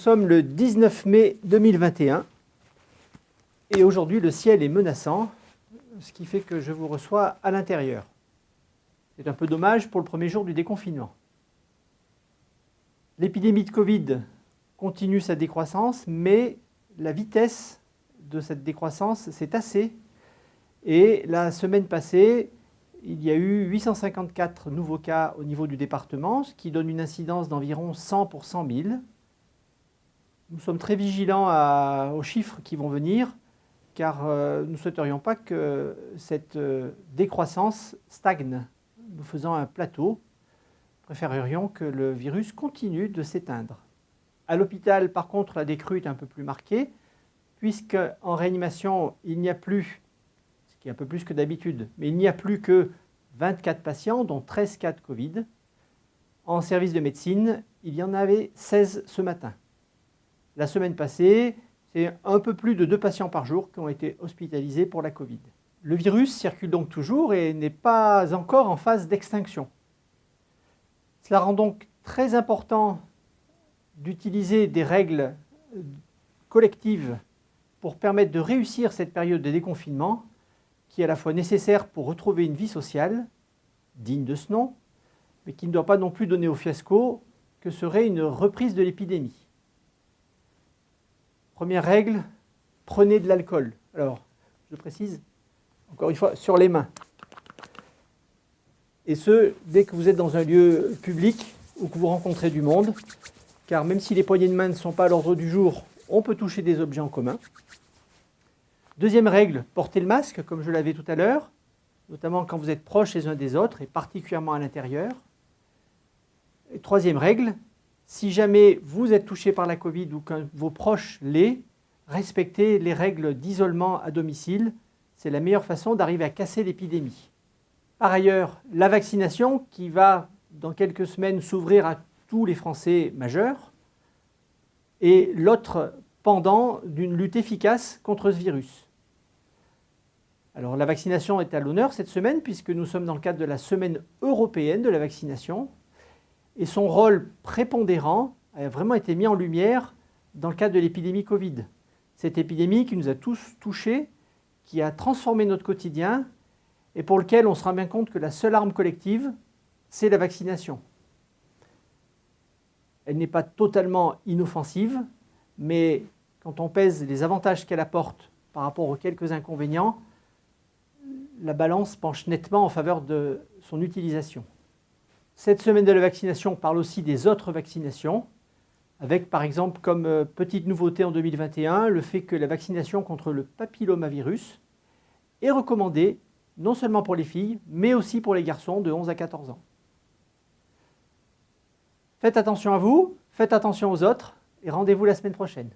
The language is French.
sommes le 19 mai 2021 et aujourd'hui le ciel est menaçant, ce qui fait que je vous reçois à l'intérieur. C'est un peu dommage pour le premier jour du déconfinement. L'épidémie de Covid continue sa décroissance, mais la vitesse de cette décroissance s'est tassée. Et la semaine passée, il y a eu 854 nouveaux cas au niveau du département, ce qui donne une incidence d'environ 100 pour 100 000. Nous sommes très vigilants aux chiffres qui vont venir, car nous ne souhaiterions pas que cette décroissance stagne, nous faisant un plateau. Nous préférerions que le virus continue de s'éteindre. À l'hôpital, par contre, la décrue est un peu plus marquée, puisqu'en réanimation, il n'y a plus, ce qui est un peu plus que d'habitude, mais il n'y a plus que 24 patients, dont 13 cas de Covid. En service de médecine, il y en avait 16 ce matin. La semaine passée, c'est un peu plus de 2 patients par jour qui ont été hospitalisés pour la Covid. Le virus circule donc toujours et n'est pas encore en phase d'extinction. Cela rend donc très important d'utiliser des règles collectives pour permettre de réussir cette période de déconfinement qui est à la fois nécessaire pour retrouver une vie sociale, digne de ce nom, mais qui ne doit pas non plus donner au fiasco que serait une reprise de l'épidémie. Première règle, prenez de l'alcool. Alors, je précise, encore une fois, sur les mains. Et ce, dès que vous êtes dans un lieu public ou que vous rencontrez du monde, car même si les poignées de main ne sont pas à l'ordre du jour, on peut toucher des objets en commun. Deuxième règle, portez le masque, comme je l'avais tout à l'heure, notamment quand vous êtes proches les uns des autres, et particulièrement à l'intérieur. Et troisième règle, si jamais vous êtes touché par la Covid ou que vos proches l'est, respectez les règles d'isolement à domicile. C'est la meilleure façon d'arriver à casser l'épidémie. Par ailleurs, la vaccination qui va, dans quelques semaines, s'ouvrir à tous les Français majeurs est l'autre pendant d'une lutte efficace contre ce virus. Alors la vaccination est à l'honneur cette semaine puisque nous sommes dans le cadre de la semaine européenne de la vaccination et son rôle prépondérant a vraiment été mis en lumière dans le cadre de l'épidémie Covid. Cette épidémie qui nous a tous touchés, qui a transformé notre quotidien et pour lequel on se rend bien compte que la seule arme collective, c'est la vaccination. Elle n'est pas totalement inoffensive, mais quand on pèse les avantages qu'elle apporte par rapport aux quelques inconvénients, la balance penche nettement en faveur de son utilisation. Cette semaine de la vaccination parle aussi des autres vaccinations, avec par exemple comme petite nouveauté en 2021, le fait que la vaccination contre le papillomavirus est recommandée non seulement pour les filles, mais aussi pour les garçons de 11 à 14 ans. Faites attention à vous, faites attention aux autres et rendez-vous la semaine prochaine.